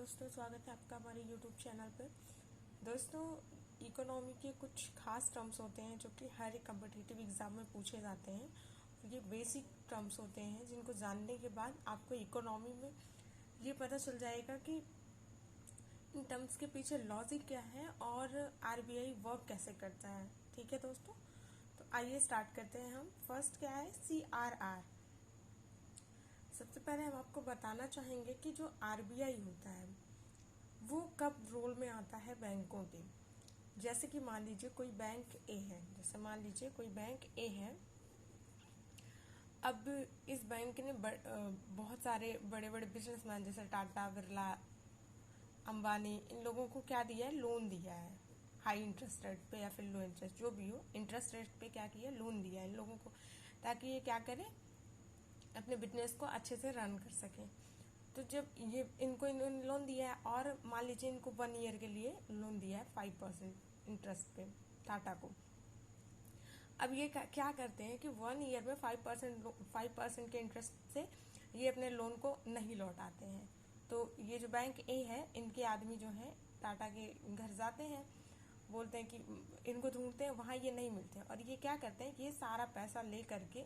दोस्तों, स्वागत है आपका हमारे यूट्यूब चैनल पे। दोस्तों, इकोनॉमी के कुछ खास टर्म्स होते हैं जो कि हर एक कम्पिटिटिव एग्ज़ाम में पूछे जाते हैं। ये बेसिक टर्म्स होते हैं जिनको जानने के बाद आपको इकोनॉमी में ये पता चल जाएगा कि इन टर्म्स के पीछे लॉजिक क्या है और आरबीआई वर्क कैसे करता है। ठीक है दोस्तों, तो आइए स्टार्ट करते हैं। हम फर्स्ट क्या है, CRR। सबसे पहले हम आपको बताना चाहेंगे कि जो आरबीआई होता है वो कब रोल में आता है बैंकों के। जैसे कि मान लीजिए कोई बैंक ए है, अब इस बैंक ने बहुत सारे बड़े बड़े बिजनेसमैन जैसे टाटा, बिरला, अंबानी, इन लोगों को क्या दिया है, लोन दिया है हाई इंटरेस्ट रेट पे या फिर लो इंटरेस्ट, जो भी हो इंटरेस्ट रेट पे क्या किया, लोन दिया है इन लोगों को, ताकि ये क्या करें, अपने बिजनेस को अच्छे से रन कर सकें। तो जब ये इनको इन्होंने लोन दिया है और मान लीजिए इनको 1 ईयर के लिए लोन दिया है 5% इंटरेस्ट पे टाटा को। अब ये क्या करते हैं कि 1 ईयर में 5% के इंटरेस्ट से ये अपने लोन को नहीं लौटाते हैं। तो ये जो बैंक ए है, इनके आदमी जो है टाटा के घर जाते हैं, बोलते हैं कि इनको ढूंढते हैं, वहां ये नहीं मिलते हैं और ये क्या करते हैं, ये सारा पैसा ले करके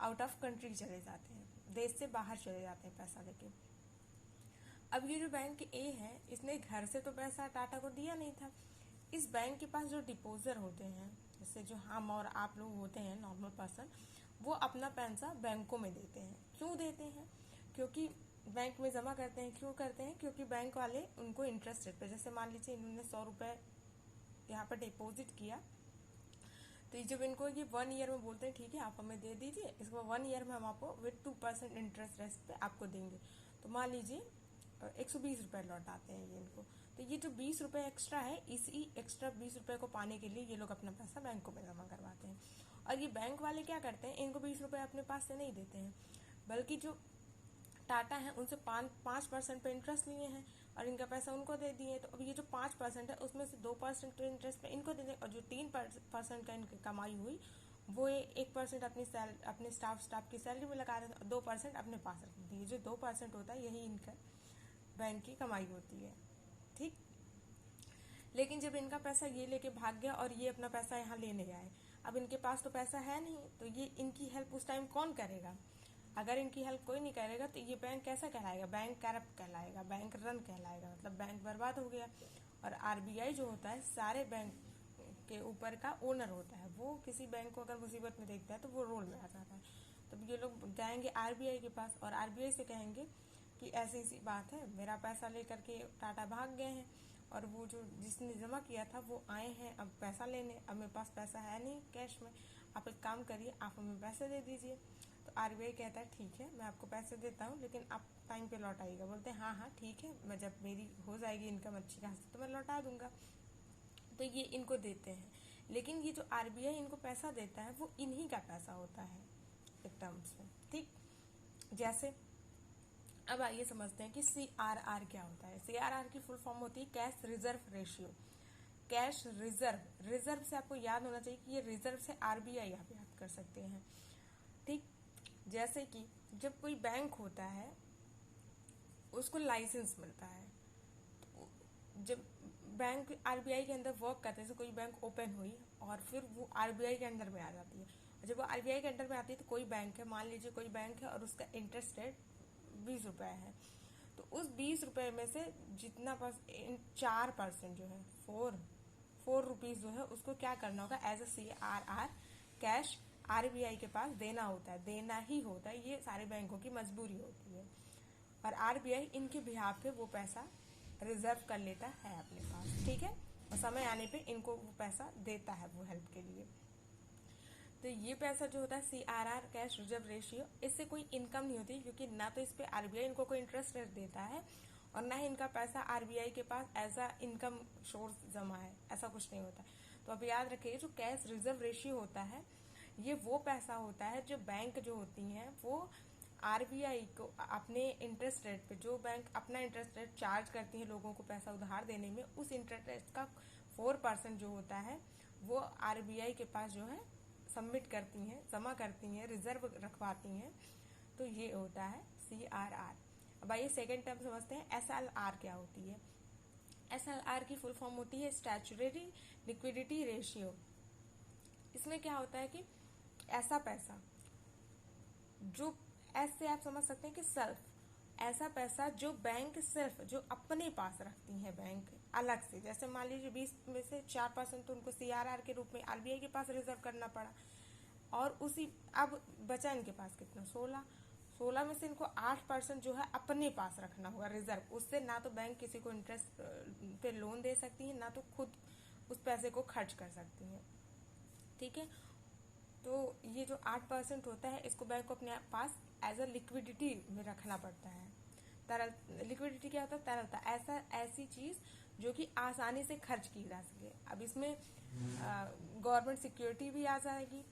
आउट ऑफ कंट्री चले जाते हैं, देश से बाहर चले जाते हैं पैसा लेके। अब ये जो बैंक ए है, इसने घर से तो पैसा टाटा को दिया नहीं था। इस बैंक के पास जो डिपोजर होते हैं, जैसे जो हम और आप लोग होते हैं नॉर्मल पर्सन, वो अपना पैसा बैंकों में देते हैं। क्यों देते हैं? क्योंकि बैंक में जमा करते हैं। क्यों करते हैं? क्योंकि बैंक वाले उनको इंटरेस्ट रेट पे, जैसे मान लीजिए इन्होंने 100 रुपए यहाँ पर डिपोजिट किया, तो जब इनको ये 1 ईयर में बोलते हैं ठीक है आप हमें दे दीजिए, इसको 1 ईयर में हम आपको विद 2% इंटरेस्ट रेट पे आपको देंगे। तो मान लीजिए 120 रुपए लौटाते हैं ये इनको। तो ये जो 20 रुपए एक्स्ट्रा है, इसी एक्स्ट्रा 20 रुपए को पाने के लिए ये लोग अपना पैसा बैंकों में जमा करवाते हैं। और ये बैंक वाले क्या करते हैं, इनको 20 रुपए अपने पास से नहीं देते हैं, बल्कि जो टाटा है उनसे 5% पे इंटरेस्ट लिए हैं और इनका पैसा उनको दे दिए। तो अब ये जो 5% है उसमें से 2% इंटरेस्ट पे इनको दे दें और जो 3% का इनकी कमाई हुई वो 1% अपने स्टाफ की सैलरी में लगा देते हैं और 2% अपने पास रख देते हैं। जो 2% होता है यही इनका बैंक की कमाई होती है। ठीक, लेकिन जब इनका पैसा ये लेके भाग गया और ये अपना पैसा यहाँ लेने आए, अब इनके पास तो पैसा है नहीं, तो ये इनकी हेल्प उस टाइम कौन करेगा? अगर इनकी हेल्प कोई नहीं करेगा तो ये बैंक कैसा कहलाएगा? बैंक करप्ट कहलाएगा, बैंक रन कहलाएगा, मतलब बैंक बर्बाद हो गया। और आरबीआई जो होता है सारे बैंक के ऊपर का ओनर होता है, वो किसी बैंक को अगर मुसीबत में देखता है तो वो रोल में आ जाता है। तो ये लोग जाएंगे आरबीआई के पास और आरबीआई से कहेंगे कि ऐसी ऐसी बात है, मेरा पैसा लेकर के टाटा भाग गए हैं और वो जो जिसने जमा किया था वो आए हैं अब पैसा लेने, अब मेरे पास पैसा है नहीं कैश में, आप एक काम करिए आप हमें पैसे दे दीजिए। तो आरबीआई कहता है ठीक है मैं आपको पैसे देता हूँ, लेकिन आप टाइम पे लौटाइएगा। बोलते हैं हाँ ठीक है, मैं जब मेरी हो जाएगी इनकम अच्छी खासी तो मैं लौटा दूंगा। तो ये इनको देते हैं, लेकिन ये जो आरबीआई इनको पैसा देता है वो इन्हीं का पैसा होता है एक टर्म्स में। ठीक, जैसे अब आइए समझते हैं कि CRR क्या होता है। CRR की फुल फॉर्म होती है cash reserve ratio. Cash reserve से आपको याद होना चाहिए कि ये रिजर्व से आरबीआई आप याद कर सकते हैं। ठीक, जैसे कि जब कोई बैंक होता है उसको लाइसेंस मिलता है, तो जब बैंक आरबीआई के अंदर वर्क करते हैं, जैसे कोई बैंक ओपन हुई और फिर वो आरबीआई के अंडर में आ जाती है। जब वो आरबीआई के अंडर में आती है तो कोई बैंक है, मान लीजिए कोई बैंक है और उसका इंटरेस्ट रेट 20 रुपए है, तो उस 20 रुपए में से जितना 4% जो है, 4 रुपीज जो है उसको क्या करना होगा, as a CRR cash RBI के पास देना होता है, देना ही होता है, ये सारे बैंकों की मजबूरी होती है। और आरबीआई इनके बिहाफ पे वो पैसा रिजर्व कर लेता है अपने पास। ठीक है, और समय आने पे इनको वो पैसा देता है वो हेल्प के लिए। तो ये पैसा जो होता है CRR कैश रिजर्व रेशियो, इससे कोई इनकम नहीं होती, क्योंकि ना तो इस पे आरबीआई इनको कोई इंटरेस्ट रेट देता है और ना ही इनका पैसा आरबीआई के पास एज अ इनकम सोर्स जमा है, ऐसा कुछ नहीं होता। तो अब याद रखिए जो कैश रिजर्व रेशियो होता है ये वो पैसा होता है जो बैंक जो होती हैं वो आरबीआई को अपने इंटरेस्ट रेट पे, जो बैंक अपना इंटरेस्ट रेट चार्ज करती है लोगों को पैसा उधार देने में, उस इंटरेस्ट रेट का 4% जो होता है वो आरबीआई के पास जो है सबमिट करती हैं, जमा करती हैं, रिजर्व रखवाती हैं। तो ये होता है CRR। अब आइए सेकेंड टर्म समझते हैं, SLR क्या होती है। SLR की फुल फॉर्म होती है स्टैचुटरी लिक्विडिटी रेशियो। इसमें क्या होता है कि ऐसा पैसा जो, ऐसे आप समझ सकते हैं कि सेल्फ, ऐसा पैसा जो बैंक सिर्फ जो अपने पास रखती है बैंक अलग से, जैसे मान लीजिए 20 में से 4% तो उनको CRR के रूप में RBI के पास रिजर्व करना पड़ा, और उसी अब बचा इनके पास कितना, 16 में से इनको 8% जो है अपने पास रखना होगा रिजर्व। उससे ना तो बैंक किसी को इंटरेस्ट पे लोन दे सकती है, ना तो खुद उस पैसे को खर्च कर सकती है। ठीक है, तो ये जो 8% होता है इसको बैंक को अपने पास एज अ लिक्विडिटी में रखना पड़ता है। तरल, लिक्विडिटी क्या होता है, तरलता, ऐसी चीज जो कि आसानी से खर्च की जा सके। अब इसमें गवर्नमेंट सिक्योरिटी भी आ जाएगी,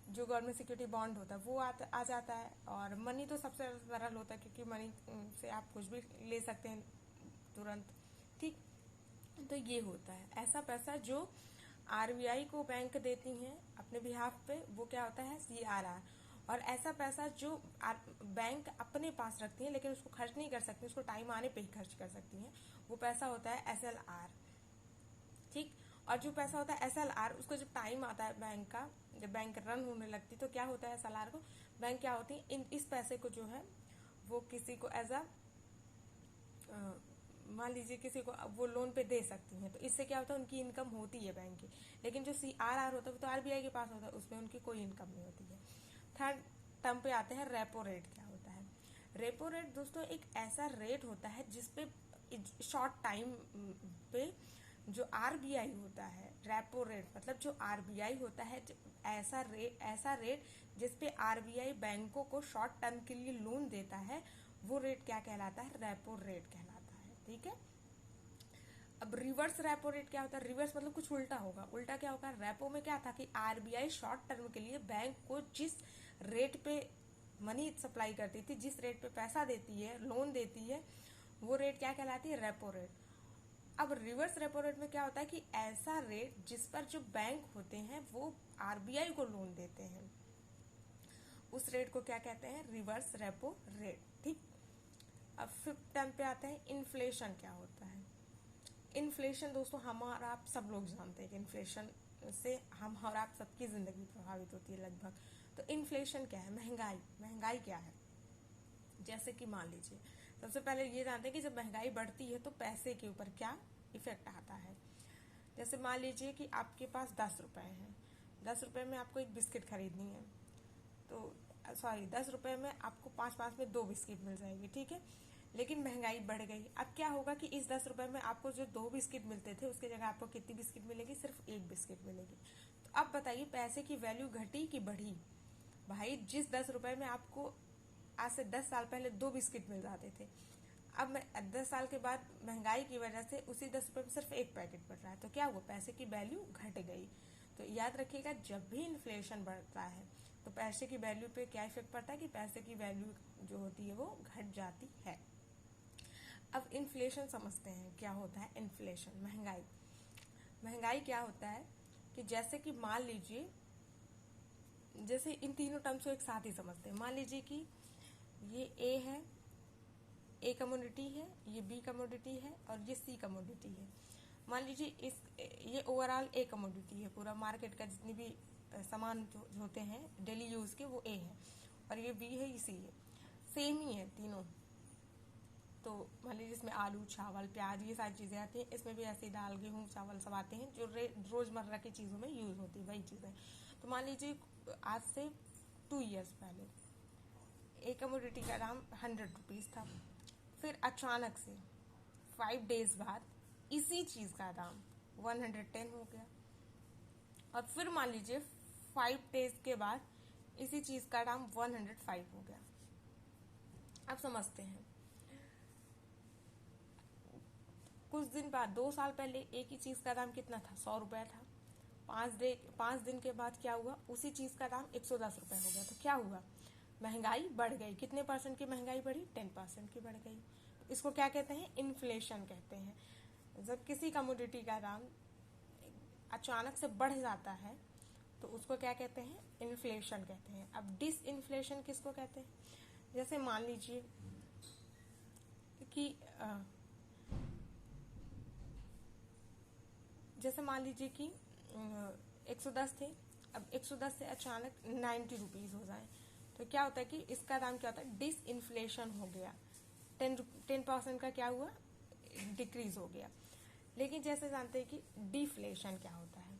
जो गवर्नमेंट सिक्योरिटी बॉन्ड होता है वो आ जाता है, और मनी तो सबसे सरल होता है क्योंकि मनी से आप कुछ भी ले सकते हैं तुरंत। ठीक, तो ये होता है ऐसा पैसा जो RBI को बैंक देती हैं अपने बिहाफ पे, वो क्या होता है, CRR। और ऐसा पैसा जो बैंक अपने पास रखती है लेकिन उसको खर्च नहीं कर सकती, उसको टाइम आने पे ही खर्च कर सकती हैं, वो पैसा होता है SLR। ठीक, और जो पैसा होता है SLR, उसको जब टाइम आता है बैंक का, जब बैंक रन होने लगती तो क्या होता है SLR को, बैंक क्या होती है इस पैसे को जो है वो किसी को एज अ, मान लीजिए किसी को वो लोन पे दे सकती हैं, तो इससे क्या होता है उनकी इनकम होती है बैंक की। लेकिन जो CRR होता है वो तो RBI के पास होता है, उसमें उनकी कोई इनकम नहीं होती है। थर्ड टर्म पे आते हैं, रेपो रेट क्या होता है। रेपो रेट दोस्तों एक ऐसा रेट होता है जिसपे शॉर्ट टाइम पे जो RBI होता है, रेपो रेट मतलब जो RBI होता है, ऐसा रेट जिसपे RBI बैंकों को शॉर्ट टर्म के लिए लोन देता है, वो रेट क्या कहलाता है, रेपो रेट कहलाता है। ठीक है, अब रिवर्स रेपो रेट क्या होता है, रिवर्स मतलब कुछ उल्टा होगा। उल्टा क्या होगा, रेपो में क्या था कि RBI शॉर्ट टर्म के लिए बैंक को जिस रेट पे मनी सप्लाई करती थी, जिस रेट पे पैसा देती है, लोन देती है, वो रेट क्या कहलाती है, रेपो रेट। अब रिवर्स रेपो रेट में क्या होता है कि ऐसा रेट जिस पर जो बैंक होते हैं वो RBI को लोन देते हैं, उस रेट को क्या कहते हैं, रिवर्स रेपो रेट। ठीक, अब फिफ्थ टर्म पे आते हैं, इन्फ्लेशन क्या होता है। इन्फ्लेशन दोस्तों हम और आप सब लोग जानते हैं कि इन्फ्लेशन से हम और आप सबकी जिंदगी प्रभावित होती है लगभग। तो इन्फ्लेशन क्या है, महंगाई क्या है। जैसे कि मान लीजिए सबसे पहले ये जानते हैं कि जब महंगाई बढ़ती है तो पैसे के ऊपर क्या इफेक्ट आता है। जैसे मान लीजिए कि आपके पास 10 रुपए हैं, 10 रुपए में आपको एक बिस्किट खरीदनी है, तो 10 रुपए में आपको 5 में 2 बिस्किट मिल जाएगी। ठीक है, लेकिन महंगाई बढ़ गई, अब क्या होगा कि इस 10 रुपए में आपको जो 2 बिस्किट मिलते थे उसकी जगह आपको कितनी बिस्किट मिलेगी, सिर्फ 1 बिस्किट मिलेगी। तो अब बताइए पैसे की वैल्यू घटी कि बढ़ी। भाई जिस 10 रुपए में आपको आज से 10 साल पहले 2 बिस्किट मिल जाते थे, अब 10 साल के बाद महंगाई की वजह से उसी 10 रुपए में सिर्फ 1 पैकेट बढ़ रहा है, तो क्या हुआ, पैसे की वैल्यू घट गई। तो याद रखिएगा जब भी इन्फ्लेशन बढ़ता है तो पैसे की वैल्यू पे क्या इफेक्ट पड़ता है कि पैसे की वैल्यू जो होती है वो घट जाती है। अब इन्फ्लेशन समझते हैं क्या होता है। इन्फ्लेशन महंगाई क्या होता है कि जैसे कि मान लीजिए, जैसे इन तीनों टर्म्स को एक साथ ही समझते हैं। मान लीजिए कि ये ए है, ए कमोडिटी है, ये बी कमोडिटी है और ये सी कमोडिटी है। मान लीजिए ये ओवरऑल ए कमोडिटी है, पूरा मार्केट का जितनी भी सामान जो होते हैं डेली यूज के वो ए है, और ये बी है, ये सी है, सेम ही है तीनों। तो मान लीजिए इसमें आलू, चावल, प्याज ये सारी चीजें आती हैं, इसमें भी ऐसे दाल, गेहूं, चावल सब आते हैं जो रोजमर्रा की चीजों में यूज होती है वही चीजें। तो मान लीजिए आज से 2 ईयर्स पहले एक कमोडिटी का दाम 100 रुपीज था, फिर अचानक से 5 डेज बाद इसी चीज का दाम 110 हो गया, और फिर मान लीजिए 5 डेज के बाद इसी चीज का दाम 105 हो गया। अब समझते हैं, कुछ दिन बाद 2 साल पहले एक ही चीज का दाम कितना था, 100 रुपए था। 5 दिन के बाद क्या हुआ, उसी चीज का दाम 110 रुपए हो गया। तो क्या हुआ, महंगाई बढ़ गई। कितने % की महंगाई बढ़ी, 10% की बढ़ गई। इसको क्या कहते हैं, इन्फ्लेशन कहते हैं। जब किसी कमोडिटी का दाम अचानक से बढ़ जाता है तो उसको क्या कहते हैं, इन्फ्लेशन कहते हैं। अब डिस इन्फ्लेशन किसको कहते हैं, जैसे मान लीजिए कि जैसे मान लीजिए कि 110 थे, अब 110 से अचानक 90 रुपीज़ हो जाए, तो क्या होता है कि इसका दाम क्या होता है, डिसइन्फ्लेशन हो गया। 10% का क्या हुआ, डिक्रीज हो गया। लेकिन जैसे जानते हैं कि डिफ्लेशन क्या होता है।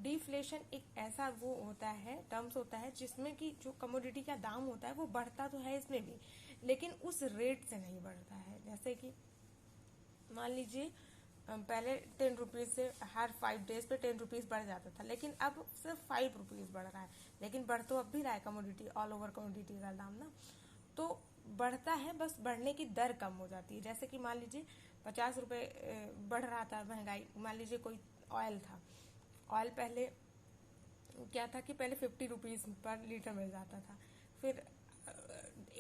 डिफ्लेशन एक ऐसा वो होता है, टर्म्स होता है, जिसमें कि जो कमोडिटी का दाम होता है वो बढ़ता तो है इसमें भी, लेकिन उस रेट से नहीं बढ़ता है। जैसे कि मान लीजिए पहले 10 रुपीज़ से हर 5 डेज पे 10 रुपीज़ बढ़ जाता था, लेकिन अब सिर्फ 5 रुपीज़ बढ़ रहा है। लेकिन बढ़ तो अब भी रहा है कमोडिटी, ऑल ओवर कमोडिटी का दाम ना, तो बढ़ता है, बस बढ़ने की दर कम हो जाती है। जैसे कि मान लीजिए 50 रुपये बढ़ रहा था महंगाई, मान लीजिए कोई ऑयल था, ऑयल पहले क्या था कि पहले 50 रुपीज़ पर लीटर मिल जाता था, फिर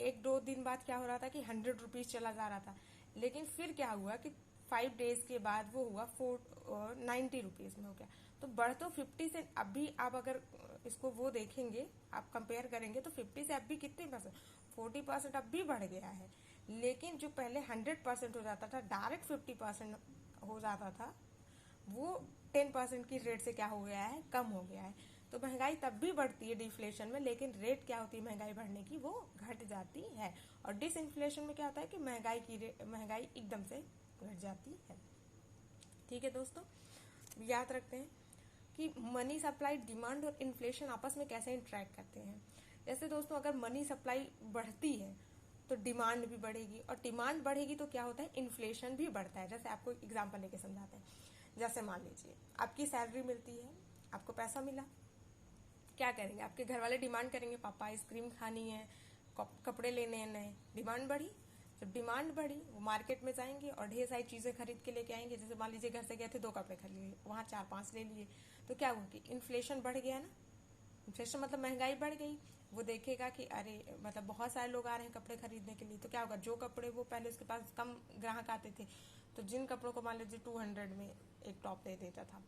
1-2 दिन बाद क्या हो रहा था कि 100 रुपीज़ चला जा रहा था। लेकिन फिर क्या हुआ कि 5 डेज के बाद वो हुआ 90 रुपीज़ में हो गया। तो बढ़ तो 50 से, अभी आप अगर इसको वो देखेंगे, आप कंपेयर करेंगे तो 50 से अब भी कितने परसेंट, 40% अब भी बढ़ गया है। लेकिन जो पहले 100% हो जाता था, डायरेक्ट 50% हो जाता था, वो 10% की रेट से क्या हो गया है, कम हो गया है। तो महंगाई तब भी बढ़ती है डिफ्लेशन में, लेकिन रेट क्या होती है महंगाई बढ़ने की, वो घट जाती है। और डिसइन्फ्लेशन में क्या होता है कि महंगाई एकदम से घट जाती है। ठीक है दोस्तों, याद रखते हैं कि मनी सप्लाई, डिमांड और इन्फ्लेशन आपस में कैसे इंटरेक्ट करते हैं। जैसे दोस्तों अगर मनी सप्लाई बढ़ती है तो डिमांड भी बढ़ेगी, और डिमांड बढ़ेगी तो क्या होता है, इन्फ्लेशन भी बढ़ता है। जैसे आपको एग्जांपल लेके समझाते हैं। जैसे मान लीजिए आपकी सैलरी मिलती है, आपको पैसा मिला, क्या करेंगे, आपके घर वाले डिमांड करेंगे, पापा आइसक्रीम खानी है, कपड़े लेने हैं नए, डिमांड बढ़ी। जब डिमांड बढ़ी, वो मार्केट में जाएंगे और ढेर सारी चीज़ें खरीद के लेके आएंगे। जैसे मान लीजिए घर से गए थे, 2 कपड़े खरीद लिए, वहाँ 4-5 ले लिए, तो क्या हुआ कि इन्फ्लेशन बढ़ गया ना। इन्फ्लेशन मतलब महंगाई बढ़ गई। वो देखेगा कि अरे मतलब बहुत सारे लोग आ रहे हैं कपड़े खरीदने के लिए, तो क्या होगा, जो कपड़े वो पहले उसके पास कम ग्राहक आते थे, तो जिन कपड़ों को मान लीजिए 200 में एक टॉप दे देता था,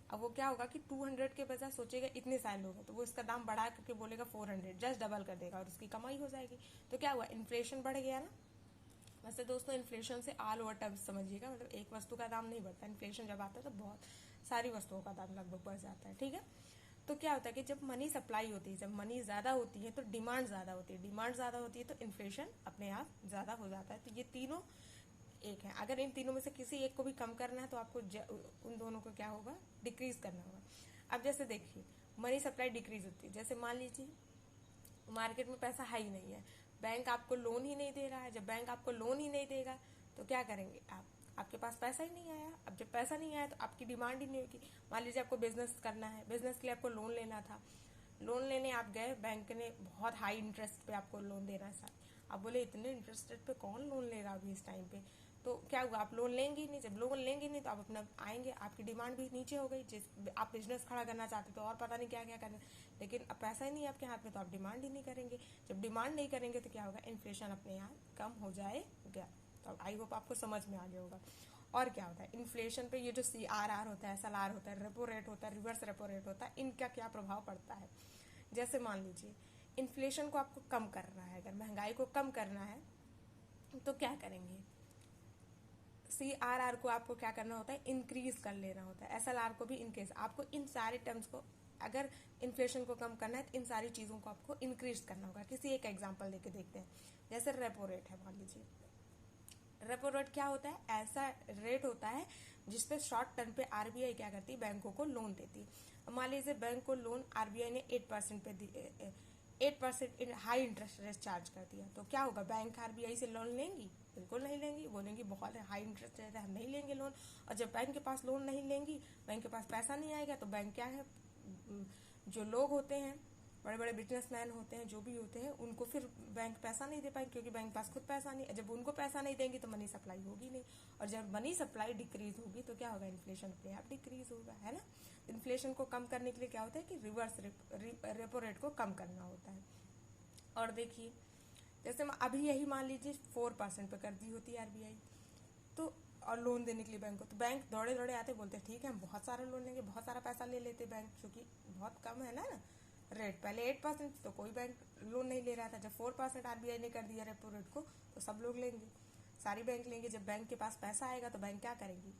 अब वो क्या होगा कि 200 के बजाय सोचेगा इतने सारे लोग हैं, तो वो इसका दाम बढ़ा करके बोलेगा 400, जस्ट डबल कर देगा और उसकी कमाई हो जाएगी। तो क्या हुआ, इन्फ्लेशन बढ़ गया ना। वैसे दोस्तों इन्फ्लेशन से ऑल ओवर टर्म्स समझिएगा, मतलब एक वस्तु का दाम नहीं बढ़ता, इन्फ्लेशन जब आता है तो बहुत सारी वस्तुओं का दाम लगभग बढ़ जाता है। ठीक है, तो क्या होता है कि जब मनी सप्लाई होती है, जब मनी ज़्यादा होती है तो डिमांड ज़्यादा होती है, डिमांड ज़्यादा होती है तो इन्फ्लेशन अपने आप ज़्यादा हो जाता है। तो ये तीनों एक है। अगर इन तीनों में से किसी एक को भी कम करना है तो आपको उन दोनों को क्या होगा, डिक्रीज करना होगा। अब जैसे देखिए मनी सप्लाई डिक्रीज होती है, जैसे मान लीजिए मार्केट में पैसा है ही नहीं है, बैंक आपको लोन ही नहीं दे रहा है। जब बैंक आपको लोन ही नहीं देगा तो क्या करेंगे आप, आपके पास पैसा ही नहीं आया। अब जब पैसा नहीं आया तो आपकी डिमांड ही नहीं होगी। मान लीजिए आपको बिजनेस करना है, बिजनेस के लिए आपको लोन लेना था, लोन लेने आप गए, बैंक ने बहुत हाई इंटरेस्ट पे आपको लोन देना है। आप बोले इतने इंटरेस्ट रेट पे कौन लोन ले रहा अभी इस टाइम पे, तो क्या हुआ, आप लोन लेंगे ही नहीं। जब लोन लेंगे नहीं तो आप अपना आएंगे, आपकी डिमांड भी नीचे हो गई। जिस आप बिजनेस खड़ा करना चाहते तो और पता नहीं क्या क्या करना, लेकिन अब पैसा ही नहीं है आपके हाथ में तो आप डिमांड ही नहीं करेंगे। जब डिमांड नहीं करेंगे तो क्या होगा, इन्फ्लेशन अपने यहाँ कम हो जाएगा। तो आई होप आपको समझ में आ गया होगा। और क्या होता है इन्फ्लेशन पे, ये जो CRR होता है, SLR होता है, रेपो रेट होता है, रिवर्स रेपो रेट होता है, इनका क्या प्रभाव पड़ता है। जैसे मान लीजिए इन्फ्लेशन को आपको कम करना है, अगर महंगाई को कम करना है तो क्या करेंगे, CRR को आपको क्या करना होता है, इंक्रीज कर लेना होता है, SLR को भी इनकेस। आपको इन सारे टर्म्स को, अगर इन्फ्लेशन को कम करना है तो इन सारी चीज़ों को आपको इंक्रीज करना होगा। किसी एक एग्जांपल लेके देखते हैं। जैसे रेपो रेट है, मान लीजिए रेपो रेट क्या होता है, ऐसा रेट होता है जिसपे शॉर्ट टर्म पे RBI क्या करती है, बैंकों को लोन देती है। मान लीजिए बैंक को लोन RBI ने 8% पे 8% हाई इंटरेस्ट रेट चार्ज कर दिया, तो क्या होगा, बैंक RBI से लोन लेंगी, बिल्कुल नहीं लेंगी। बोलेंगी बहुत हाई इंटरेस्ट रेट है, हम नहीं लेंगे लोन। और जब बैंक के पास लोन नहीं लेंगी, बैंक के पास पैसा नहीं आएगा, तो बैंक क्या है, जो लोग होते हैं, बड़े बड़े बिजनेसमैन होते हैं, जो भी होते हैं, उनको फिर बैंक पैसा नहीं दे पाएंगे, क्योंकि बैंक पास खुद पैसा नहीं। जब उनको पैसा नहीं देंगे तो मनी सप्लाई होगी नहीं, और जब मनी सप्लाई डिक्रीज होगी तो क्या होगा, इन्फ्लेशन अपने आप डिक्रीज होगा, है ना। इन्फ्लेशन को कम करने के लिए क्या होता है कि रिवर्स रेपो रेट को कम करना होता है। और देखिए जैसे अभी यही मान लीजिए 4% पे कर दी होती है RBI, तो और लोन देने के लिए बैंक को, तो बैंक दौड़े दौड़े आते, बोलते हैं ठीक है हम बहुत सारा लोन लेंगे, बहुत सारा पैसा ले लेते बैंक, क्योंकि बहुत कम है ना रेट। पहले 8% तो कोई बैंक लोन नहीं ले रहा था, जब 4% RBI ने कर दिया रेपो रेट को तो सब लोग लेंगे। सारी बैंक लेंगे। जब बैंक के पास पैसा आएगा तो बैंक क्या करेंगी,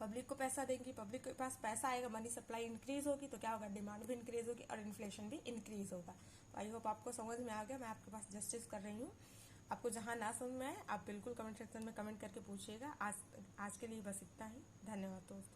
पब्लिक को पैसा देंगी। पब्लिक के पास पैसा आएगा, मनी सप्लाई इंक्रीज होगी तो क्या होगा, डिमांड भी इंक्रीज होगी और इन्फ्लेशन भी इंक्रीज होगा। तो आई होप आपको समझ में आ गया, मैं आपके पास जस्टिस कर रही हूँ। आपको जहाँ ना समझ में आए आप बिल्कुल कमेंट सेक्शन में कमेंट करके पूछिएगा। आज के लिए बस इतना ही। धन्यवाद दोस्तों।